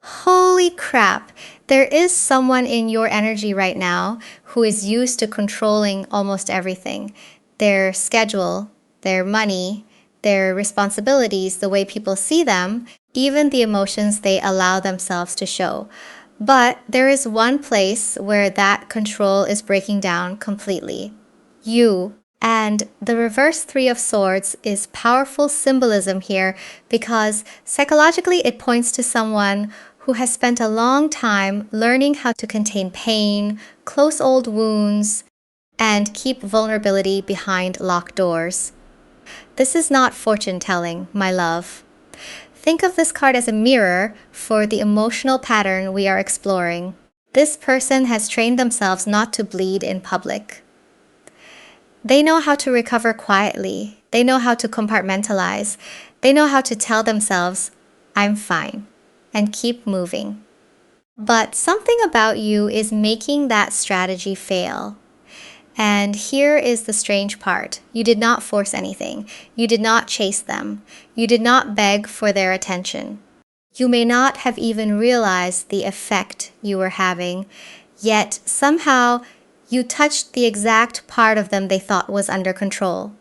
Holy crap! There is someone in your energy right now who is used to controlling almost everything. Their schedule, their money, their responsibilities, the way people see them, even the emotions they allow themselves to show. But there is one place where that control is breaking down completely. You. And the reverse Three of Swords is powerful symbolism here because psychologically it points to someone who has spent a long time learning how to contain pain, close old wounds, and keep vulnerability behind locked doors. This is not fortune telling, my love. Think of this card as a mirror for the emotional pattern we are exploring. This person has trained themselves not to bleed in public. They know how to recover quietly. They know how to compartmentalize. They know how to tell themselves, I'm fine, and keep moving. But something about you is making that strategy fail. And here is the strange part. You did not force anything. You did not chase them. You did not beg for their attention. You may not have even realized the effect you were having, yet somehow you touched the exact part of them they thought was under control.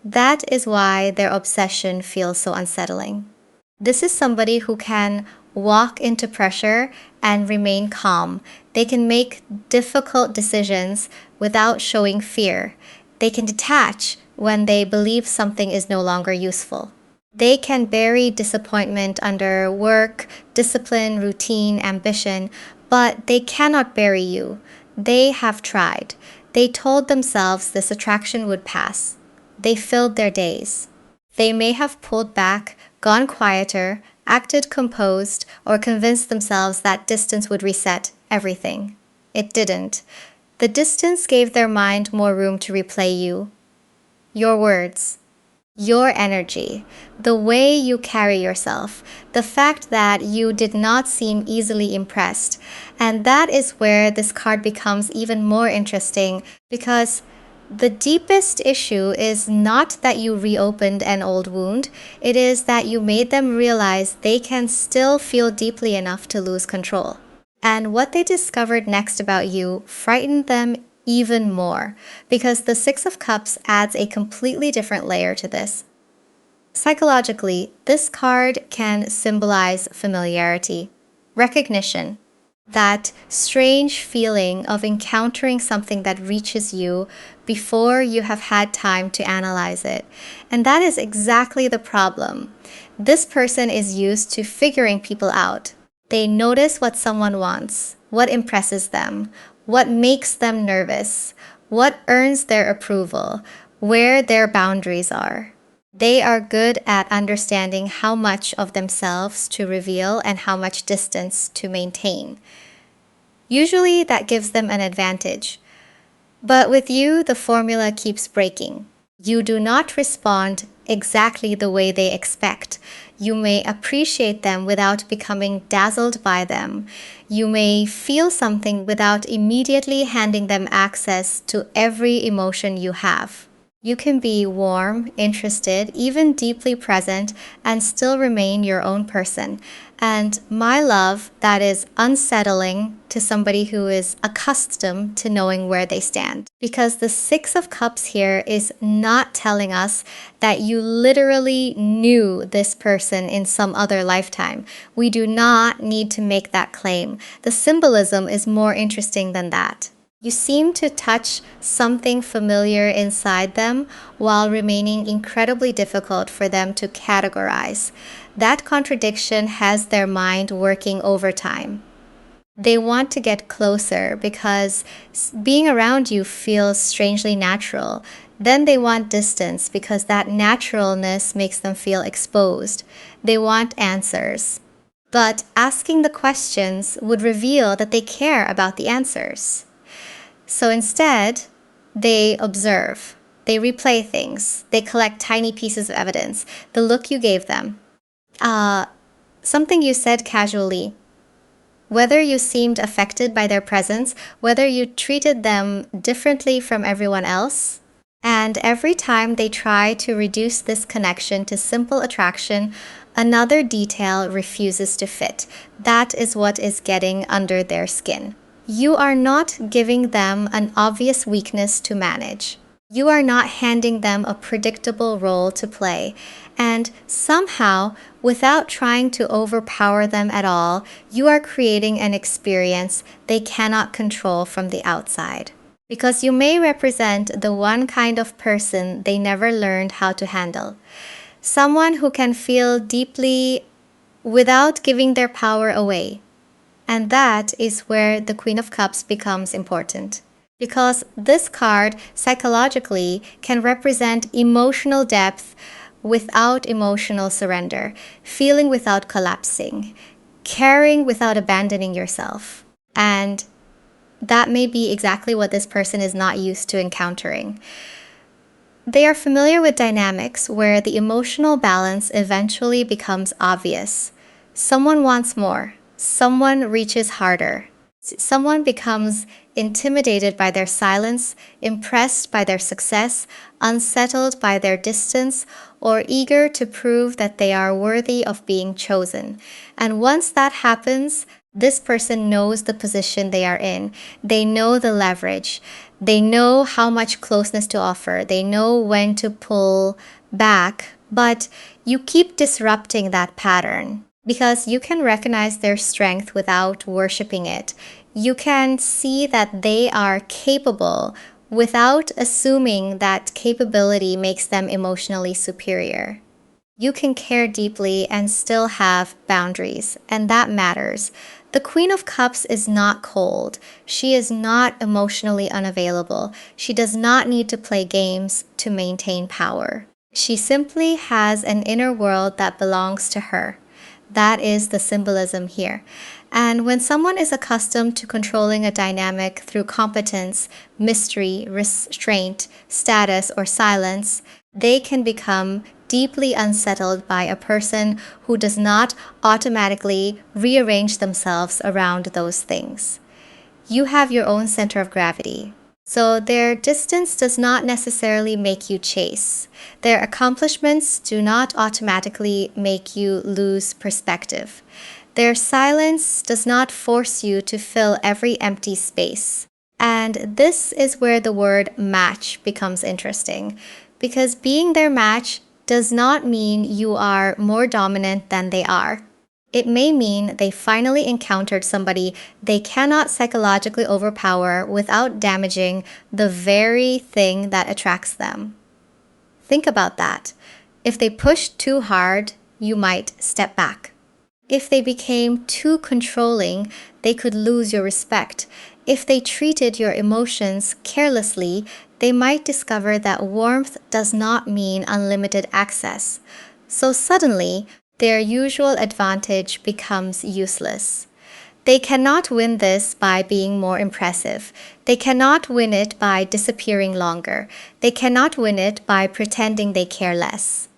That is why their obsession feels so unsettling. This is somebody who can walk into pressure and remain calm. They can make difficult decisions without showing fear. They can detach when they believe something is no longer useful. They can bury disappointment under work, discipline, routine, ambition, but they cannot bury you. They have tried. They told themselves this attraction would pass. They filled their days. They may have pulled back, gone quieter, acted composed, or convinced themselves that distance would reset everything. It didn't. The distance gave their mind more room to replay you. Your words, your energy, the way you carry yourself, the fact that you did not seem easily impressed. And that is where this card becomes even more interesting because the deepest issue is not that you reopened an old wound, it is that you made them realize they can still feel deeply enough to lose control. And what they discovered next about you frightened them even more, because the Six of Cups adds a completely different layer to this. Psychologically, this card can symbolize familiarity, recognition, that strange feeling of encountering something that reaches you before you have had time to analyze it. And that is exactly the problem. This person is used to figuring people out. They notice what someone wants, what impresses them, what makes them nervous, what earns their approval, where their boundaries are. They are good at understanding how much of themselves to reveal and how much distance to maintain. Usually that gives them an advantage. But with you, the formula keeps breaking. You do not respond exactly the way they expect. You may appreciate them without becoming dazzled by them. You may feel something without immediately handing them access to every emotion you have. You can be warm, interested, even deeply present, and still remain your own person. And my love, that is unsettling to somebody who is accustomed to knowing where they stand. Because the Six of Cups here is not telling us that you literally knew this person in some other lifetime. We do not need to make that claim. The symbolism is more interesting than that. You seem to touch something familiar inside them while remaining incredibly difficult for them to categorize. That contradiction has their mind working overtime. They want to get closer because being around you feels strangely natural. Then they want distance because that naturalness makes them feel exposed. They want answers. But asking the questions would reveal that they care about the answers. So instead, they observe, they replay things, they collect tiny pieces of evidence, the look you gave them, something you said casually, whether you seemed affected by their presence, whether you treated them differently from everyone else. And every time they try to reduce this connection to simple attraction, Another detail refuses to fit. That is what is getting under their skin. You are not giving them an obvious weakness to manage. You are not handing them a predictable role to play. And somehow, without trying to overpower them at all, you are creating an experience they cannot control from the outside. Because you may represent the one kind of person they never learned how to handle. Someone who can feel deeply without giving their power away. And that is where the Queen of Cups becomes important. Because this card psychologically can represent emotional depth without emotional surrender, feeling without collapsing, caring without abandoning yourself. And that may be exactly what this person is not used to encountering. They are familiar with dynamics where the emotional balance eventually becomes obvious. Someone wants more. Someone reaches harder. Someone becomes intimidated by their silence, impressed by their success, unsettled by their distance, or eager to prove that they are worthy of being chosen. And once that happens, this person knows the position they are in. They know the leverage. They know how much closeness to offer. They know when to pull back. But you keep disrupting that pattern because you can recognize their strength without worshiping it. You can see that they are capable without assuming that capability makes them emotionally superior. You can care deeply and still have boundaries, and that matters. The Queen of Cups is not cold. She is not emotionally unavailable. She does not need to play games to maintain power. She simply has an inner world that belongs to her. That is the symbolism here. And when someone is accustomed to controlling a dynamic through competence, mystery, restraint, status, or silence, they can become deeply unsettled by a person who does not automatically rearrange themselves around those things. You have your own center of gravity. So their distance does not necessarily make you chase. Their accomplishments do not automatically make you lose perspective. Their silence does not force you to fill every empty space. And this is where the word match becomes interesting, because being their match does not mean you are more dominant than they are. It may mean they finally encountered somebody they cannot psychologically overpower without damaging the very thing that attracts them. Think about that. If they pushed too hard, you might step back. If they became too controlling, they could lose your respect. If they treated your emotions carelessly, they might discover that warmth does not mean unlimited access. So suddenly, their usual advantage becomes useless. They cannot win this by being more impressive. They cannot win it by disappearing longer. They cannot win it by pretending they care less.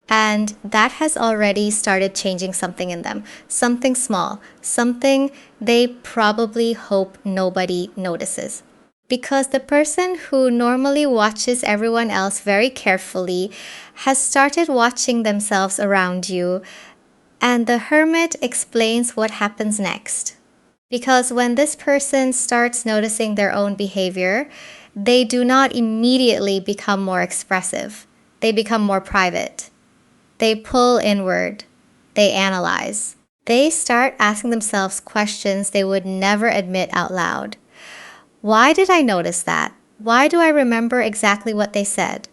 And that has already started changing something in them. Something small. Something they probably hope nobody notices. Because the person who normally watches everyone else very carefully has started watching themselves around you, and the Hermit explains what happens next. Because when this person starts noticing their own behavior, they do not immediately become more expressive. They become more private. They pull inward. They analyze. They start asking themselves questions they would never admit out loud. Why did I notice that? Why do I remember exactly what they said?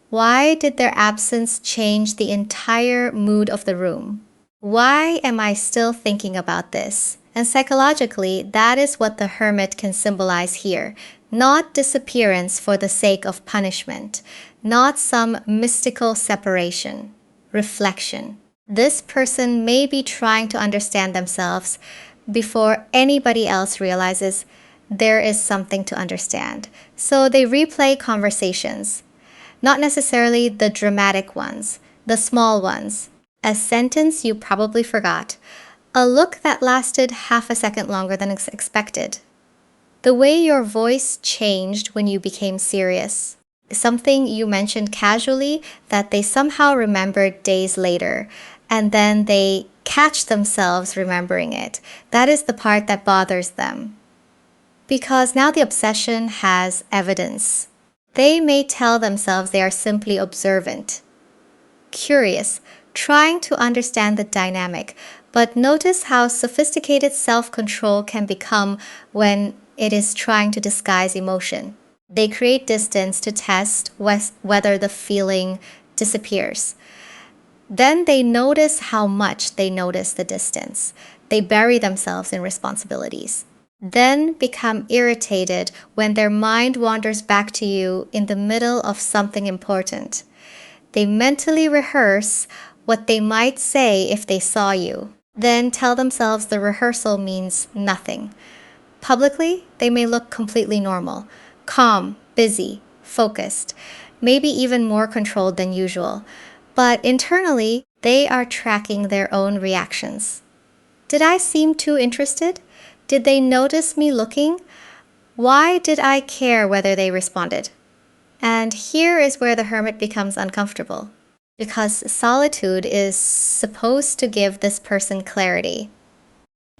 Why did their absence change the entire mood of the room? Why am I still thinking about this? And psychologically, that is what the Hermit can symbolize here. Not disappearance for the sake of punishment. Not some mystical separation. Reflection. This person may be trying to understand themselves before anybody else realizes there is something to understand. So they replay conversations. Not necessarily the dramatic ones, the small ones. A sentence you probably forgot. A look that lasted half a second longer than expected. The way your voice changed when you became serious. Something you mentioned casually that they somehow remembered days later. and then they catch themselves remembering it. That is the part that bothers them. Because now the obsession has evidence. They may tell themselves they are simply observant, curious, trying to understand the dynamic, but notice how sophisticated self-control can become when it is trying to disguise emotion. They create distance to test whether the feeling disappears. Then they notice how much they notice the distance. They bury themselves in responsibilities. Then become irritated when their mind wanders back to you in the middle of something important. They mentally rehearse what they might say if they saw you, then tell themselves the rehearsal means nothing. Publicly, they may look completely normal, calm, busy, focused, maybe even more controlled than usual. But internally, they are tracking their own reactions. Did I seem too interested? Did they notice me looking? Why did I care whether they responded? And here is where the hermit becomes uncomfortable, because solitude is supposed to give this person clarity.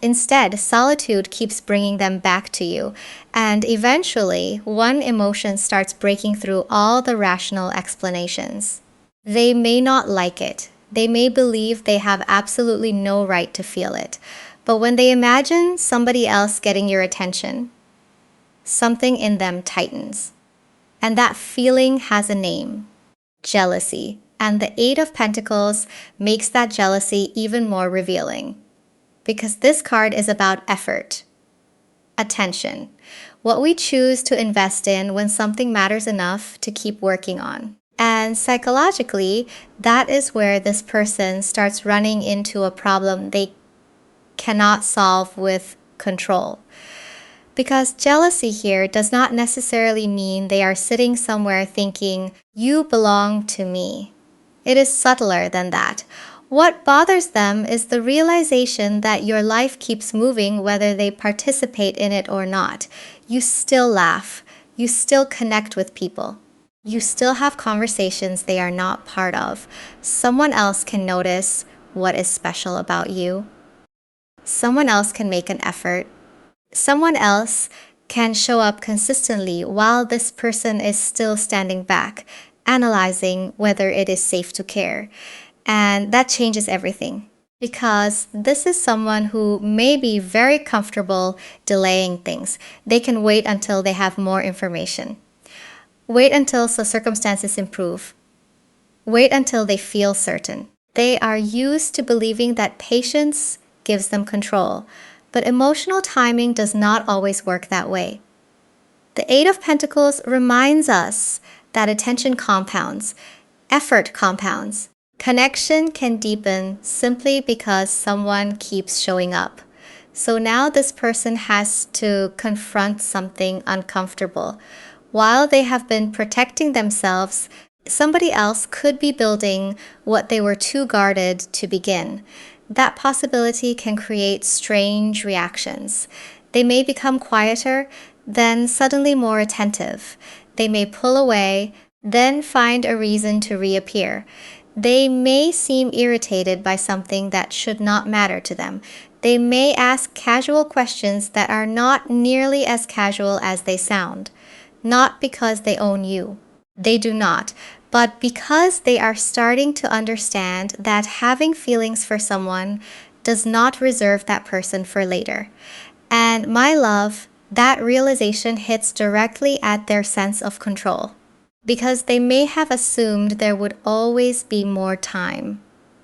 Instead, solitude keeps bringing them back to you, and eventually, one emotion starts breaking through all the rational explanations. They may not like it. They may believe they have absolutely no right to feel it. But when they imagine somebody else getting your attention, something in them tightens. And that feeling has a name: jealousy. And the Eight of Pentacles makes that jealousy even more revealing. Because this card is about effort, attention, what we choose to invest in when something matters enough to keep working on. And psychologically, that is where this person starts running into a problem they cannot solve with control. Because jealousy here does not necessarily mean they are sitting somewhere thinking, you belong to me. It is subtler than that. What bothers them is the realization that your life keeps moving whether they participate in it or not. You still laugh. You still connect with people. You still have conversations they are not part of. Someone else can notice what is special about you. Someone else can make an effort. Someone else can show up consistently while this person is still standing back, analyzing whether it is safe to care. And that changes everything, because this is someone who may be very comfortable delaying things. They can wait until they have more information. Wait until the circumstances improve. Wait until they feel certain. They are used to believing that patience gives them control, but emotional timing does not always work that way. The Eight of Pentacles reminds us that attention compounds, effort compounds. Connection can deepen simply because someone keeps showing up. So now this person has to confront something uncomfortable. While they have been protecting themselves, somebody else could be building what they were too guarded to begin. That possibility can create strange reactions. They may become quieter, then suddenly more attentive. They may pull away, then find a reason to reappear. They may seem irritated by something that should not matter to them. They may ask casual questions that are not nearly as casual as they sound. Not because they own you. They do not. But because they are starting to understand that having feelings for someone does not reserve that person for later. And my love, that realization hits directly at their sense of control. Because they may have assumed there would always be more time.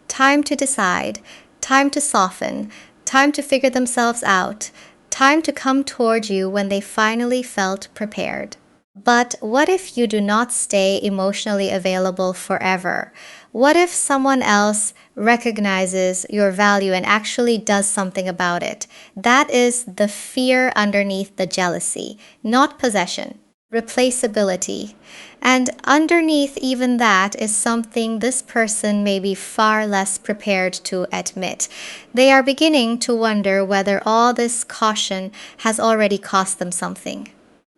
Time to decide, time to soften, time to figure themselves out, time to come toward you when they finally felt prepared. But what if you do not stay emotionally available forever? What if someone else recognizes your value and actually does something about it? That is the fear underneath the jealousy, not possession. Replaceability. And underneath even that is something this person may be far less prepared to admit. They are beginning to wonder whether all this caution has already cost them something.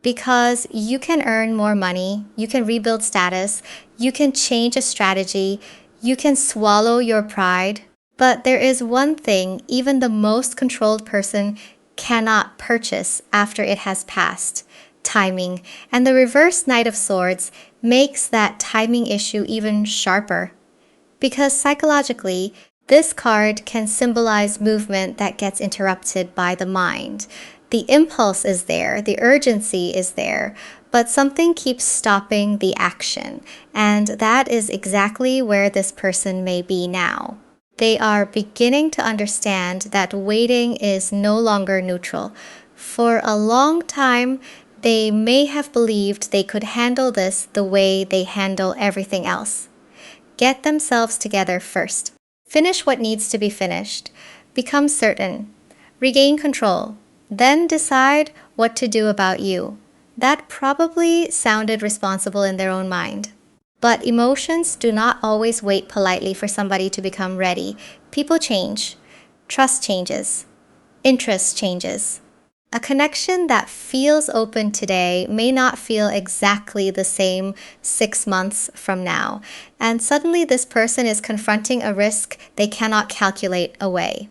Because you can earn more money, you can rebuild status, you can change a strategy, you can swallow your pride, But there is one thing even the most controlled person cannot purchase after it has passed: timing. And the reverse Knight of Swords makes that timing issue even sharper. Because psychologically, this card can symbolize movement that gets interrupted by the mind. The impulse is there, the urgency is there, but something keeps stopping the action. And that is exactly where this person may be now. They are beginning to understand that waiting is no longer neutral. For a long time, they may have believed they could handle this the way they handle everything else. Get themselves together first. Finish what needs to be finished. Become certain. Regain control. Then decide what to do about you. That probably sounded responsible in their own mind. But emotions do not always wait politely for somebody to become ready. People change. Trust changes. Interest changes. A connection that feels open today may not feel exactly the same 6 months from now. And suddenly this person is confronting a risk they cannot calculate away.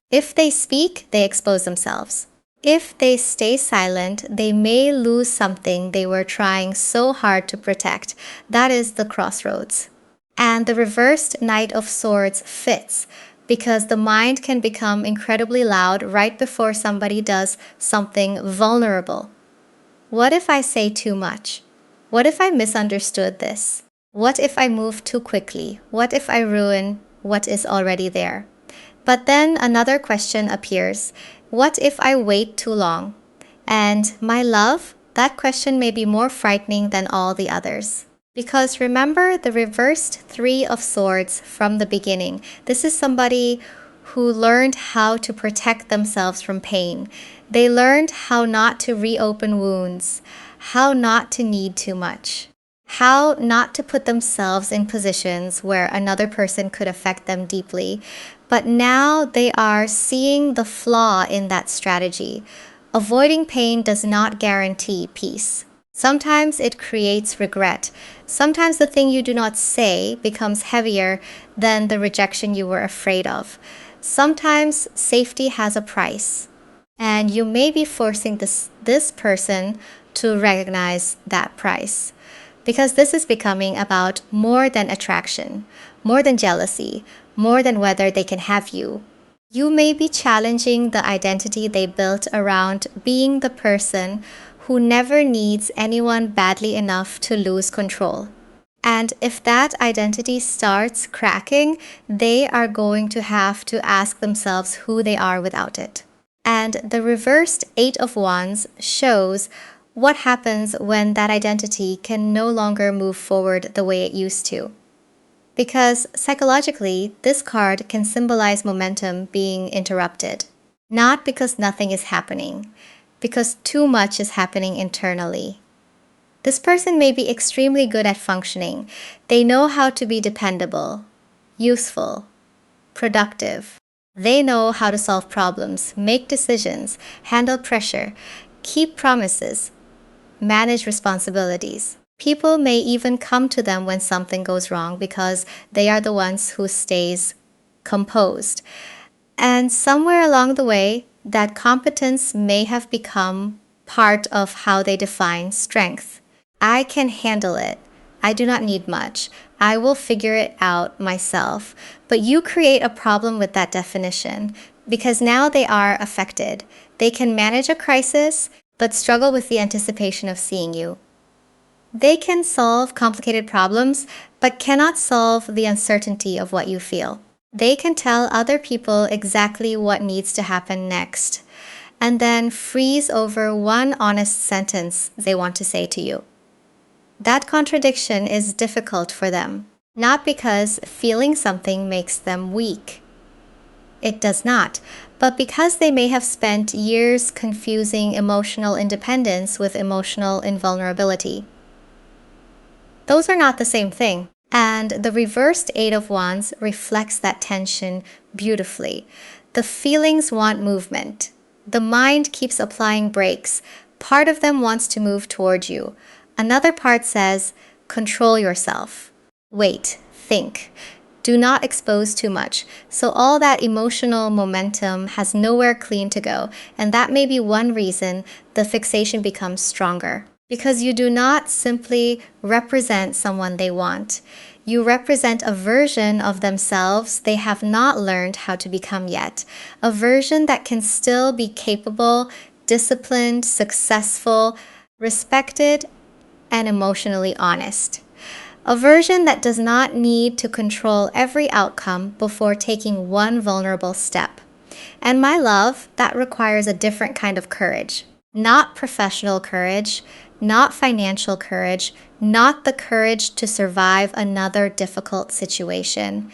If they speak, they expose themselves. If they stay silent, they may lose something they were trying so hard to protect. That is the crossroads. And the reversed Knight of Swords fits, because the mind can become incredibly loud right before somebody does something vulnerable. What if I say too much? What if I misunderstood this? What if I move too quickly? What if I ruin what is already there? But then another question appears. What if I wait too long? And my love, that question may be more frightening than all the others. Because remember the reversed Three of Swords from the beginning. This is somebody who learned how to protect themselves from pain. They learned how not to reopen wounds, how not to need too much, how not to put themselves in positions where another person could affect them deeply. But now they are seeing the flaw in that strategy. Avoiding pain does not guarantee peace. Sometimes it creates regret. Sometimes the thing you do not say becomes heavier than the rejection you were afraid of. Sometimes safety has a price. And you may be forcing this person to recognize that price. Because this is becoming about more than attraction, more than jealousy, more than whether they can have you. You may be challenging the identity they built around being the person who never needs anyone badly enough to lose control. And if that identity starts cracking, they are going to have to ask themselves who they are without it. And the reversed Eight of Wands shows what happens when that identity can no longer move forward the way it used to. Because psychologically, this card can symbolize momentum being interrupted. Not because nothing is happening, because too much is happening internally. This person may be extremely good at functioning. They know how to be dependable, useful, productive. They know how to solve problems, make decisions, handle pressure, keep promises, manage responsibilities. People may even come to them when something goes wrong because they are the ones who stays composed. And somewhere along the way, that competence may have become part of how they define strength. I can handle it. I do not need much. I will figure it out myself. But you create a problem with that definition because now they are affected. They can manage a crisis, but struggle with the anticipation of seeing you. They can solve complicated problems, but cannot solve the uncertainty of what you feel. They can tell other people exactly what needs to happen next, and then freeze over one honest sentence they want to say to you. That contradiction is difficult for them, not because feeling something makes them weak. It does not, but because they may have spent years confusing emotional independence with emotional invulnerability. Those are not the same thing. And the reversed Eight of Wands reflects that tension beautifully. The feelings want movement. The mind keeps applying brakes. Part of them wants to move toward you. Another part says, control yourself. Wait, think. Do not expose too much. So all that emotional momentum has nowhere clean to go. And that may be one reason the fixation becomes stronger. Because you do not simply represent someone they want. You represent a version of themselves they have not learned how to become yet. A version that can still be capable, disciplined, successful, respected, and emotionally honest. A version that does not need to control every outcome before taking one vulnerable step. And my love, that requires a different kind of courage. Not professional courage, not financial courage, not the courage to survive another difficult situation.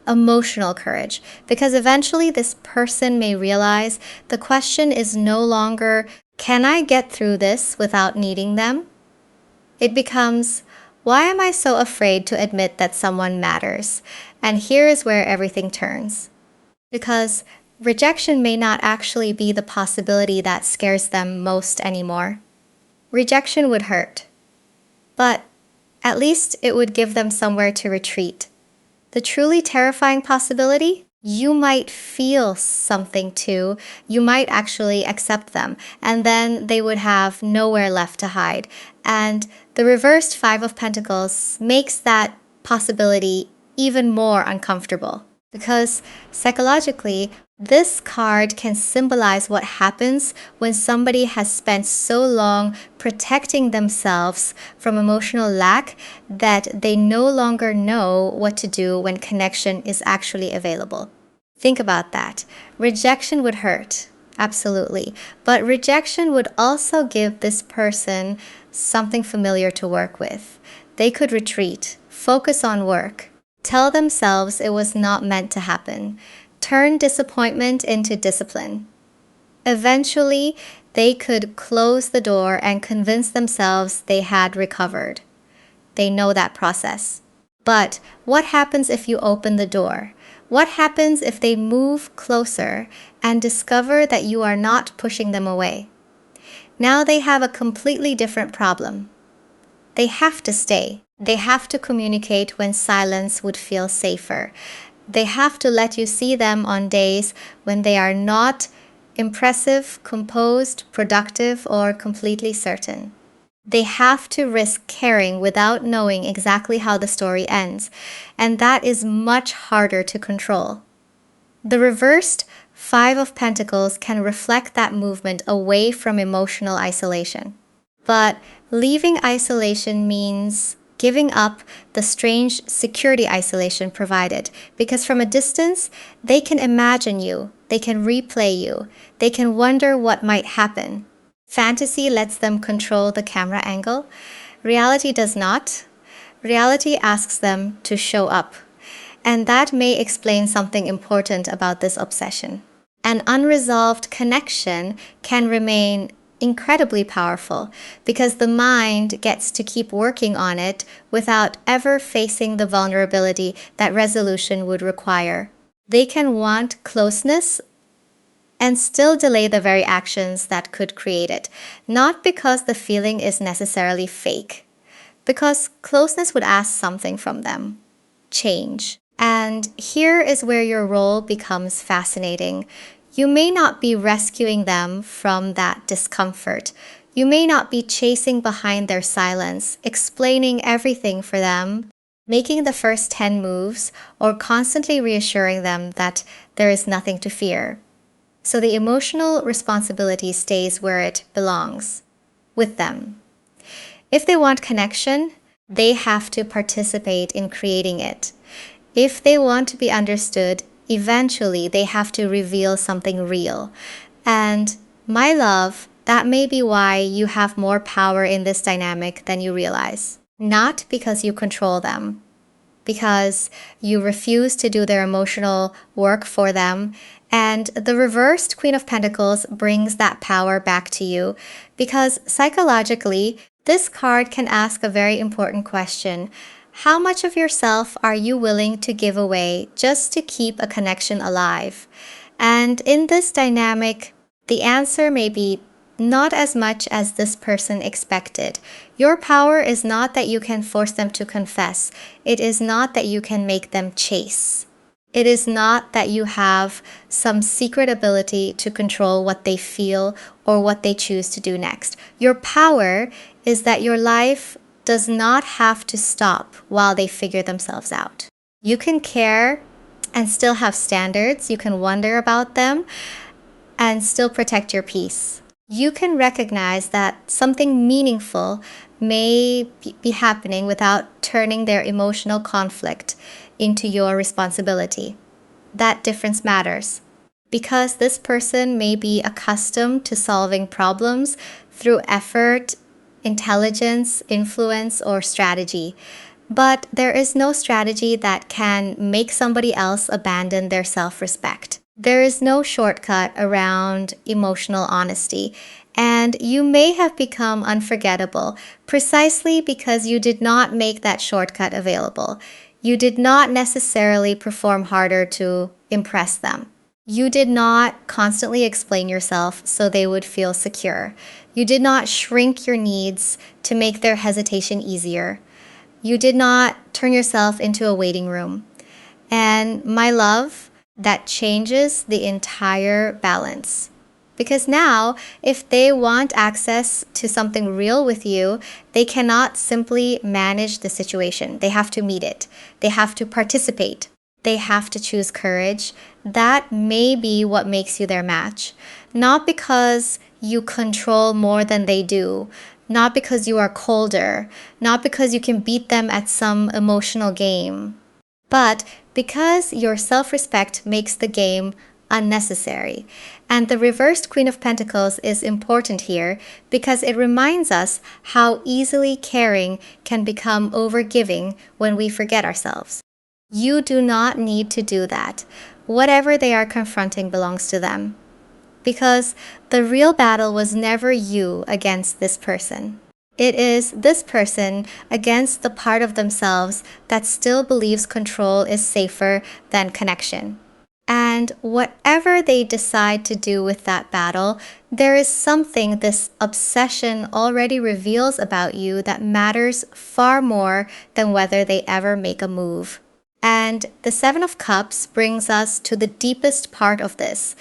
Emotional courage, because eventually this person may realize the question is no longer, can I get through this without needing them? It becomes, why am I so afraid to admit that someone matters? And here is where everything turns. Because rejection may not actually be the possibility that scares them most anymore. Rejection would hurt, but at least it would give them somewhere to retreat. The truly terrifying possibility? You might feel something too. You might actually accept them, and then they would have nowhere left to hide. And the reversed Five of Pentacles makes that possibility even more uncomfortable. Because psychologically, this card can symbolize what happens when somebody has spent so long protecting themselves from emotional lack that they no longer know what to do when connection is actually available. Think about that. Rejection would hurt, absolutely. But rejection would also give this person something familiar to work with. They could retreat, focus on work, tell themselves it was not meant to happen. Turn disappointment into discipline. Eventually, they could close the door and convince themselves they had recovered. They know that process. But what happens if you open the door? What happens if they move closer and discover that you are not pushing them away? Now they have a completely different problem. They have to stay. They have to communicate when silence would feel safer. They have to let you see them on days when they are not impressive, composed, productive, or completely certain. They have to risk caring without knowing exactly how the story ends, and that is much harder to control. The reversed Five of Pentacles can reflect that movement away from emotional isolation. But leaving isolation means giving up the strange security isolation provided, because from a distance, they can imagine you, they can replay you, they can wonder what might happen. Fantasy lets them control the camera angle. Reality does not. Reality asks them to show up. And that may explain something important about this obsession. An unresolved connection can remain incredibly powerful because the mind gets to keep working on it without ever facing the vulnerability that resolution would require. They can want closeness and still delay the very actions that could create it, not because the feeling is necessarily fake, because closeness would ask something from them. Change. And here is where your role becomes fascinating. You may not be rescuing them from that discomfort. You may not be chasing behind their silence, explaining everything for them, making the first 10 moves, or constantly reassuring them that there is nothing to fear. So the emotional responsibility stays where it belongs, with them. If they want connection, they have to participate in creating it. If they want to be understood, eventually they have to reveal something real. And my love, that may be why you have more power in this dynamic than you realize. Not because you control them, because you refuse to do their emotional work for them. And the reversed Queen of Pentacles brings that power back to you because psychologically, this card can ask a very important question. How much of yourself are you willing to give away just to keep a connection alive? And in this dynamic, the answer may be not as much as this person expected. Your power is not that you can force them to confess. It is not that you can make them chase. It is not that you have some secret ability to control what they feel or what they choose to do next. Your power is that your life does not have to stop while they figure themselves out. You can care and still have standards. You can wonder about them and still protect your peace. You can recognize that something meaningful may be happening without turning their emotional conflict into your responsibility. That difference matters because this person may be accustomed to solving problems through effort, intelligence, influence, or strategy. But there is no strategy that can make somebody else abandon their self-respect. There is no shortcut around emotional honesty, and you may have become unforgettable precisely because you did not make that shortcut available. You did not necessarily perform harder to impress them. You did not constantly explain yourself so they would feel secure. You did not shrink your needs to make their hesitation easier. You did not turn yourself into a waiting room. And my love, that changes the entire balance. Because now, if they want access to something real with you, they cannot simply manage the situation. They have to meet it. They have to participate. They have to choose courage. That may be what makes you their match. Not because you control more than they do, not because you are colder, not because you can beat them at some emotional game, but because your self-respect makes the game unnecessary. And the reversed Queen of Pentacles is important here because it reminds us how easily caring can become overgiving when we forget ourselves. You do not need to do that. Whatever they are confronting belongs to them. Because the real battle was never you against this person. It is this person against the part of themselves that still believes control is safer than connection. And whatever they decide to do with that battle, there is something this obsession already reveals about you that matters far more than whether they ever make a move. And the Seven of Cups brings us to the deepest part of this,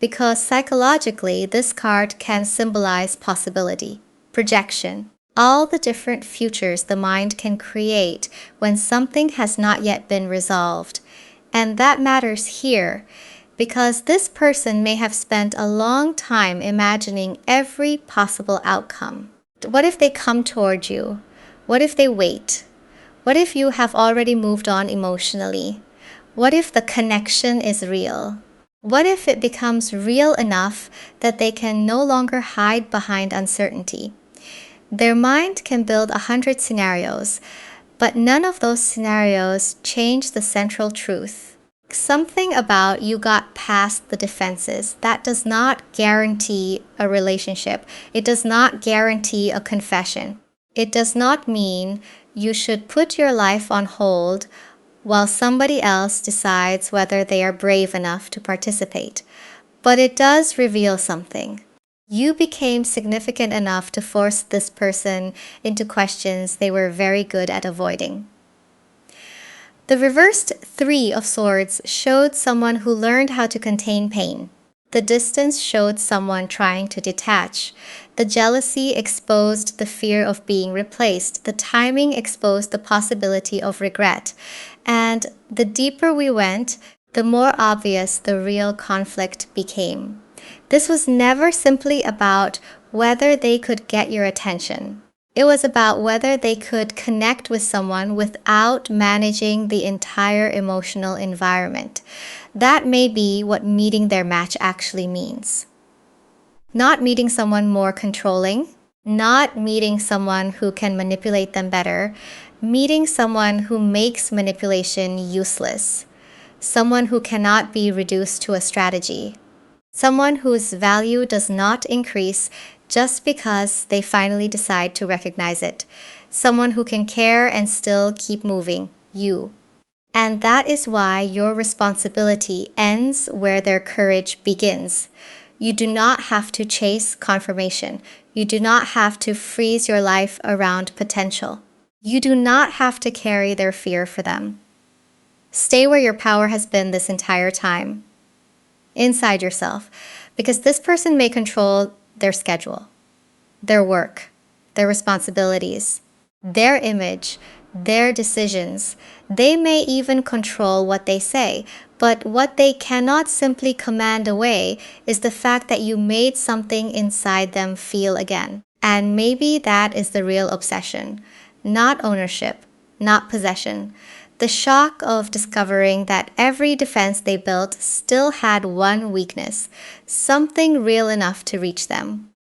because psychologically, this card can symbolize possibility, projection, all the different futures the mind can create when something has not yet been resolved. And that matters here because this person may have spent a long time imagining every possible outcome. What if they come toward you? What if they wait? What if you have already moved on emotionally? What if the connection is real? What if it becomes real enough that they can no longer hide behind uncertainty? Their mind can build 100 scenarios, but none of those scenarios change the central truth. Something about you got past the defenses. That does not guarantee a relationship. It does not guarantee a confession. It does not mean you should put your life on hold while somebody else decides whether they are brave enough to participate. But it does reveal something. You became significant enough to force this person into questions they were very good at avoiding. The reversed Three of Swords showed someone who learned how to contain pain. The distance showed someone trying to detach. The jealousy exposed the fear of being replaced. The timing exposed the possibility of regret. And the deeper we went, the more obvious the real conflict became. This was never simply about whether they could get your attention. It was about whether they could connect with someone without managing the entire emotional environment. That may be what meeting their match actually means. Not meeting someone more controlling, not meeting someone who can manipulate them better, meeting someone who makes manipulation useless, someone who cannot be reduced to a strategy, someone whose value does not increase just because they finally decide to recognize it, someone who can care and still keep moving, you. And that is why your responsibility ends where their courage begins. You do not have to chase confirmation. You do not have to freeze your life around potential. You do not have to carry their fear for them. Stay where your power has been this entire time, inside yourself, because this person may control their schedule, their work, their responsibilities, their image, their decisions. They may even control what they say, but what they cannot simply command away is the fact that you made something inside them feel again. And maybe that is the real obsession, not ownership, not possession. The shock of discovering that every defense they built still had one weakness, something real enough to reach them.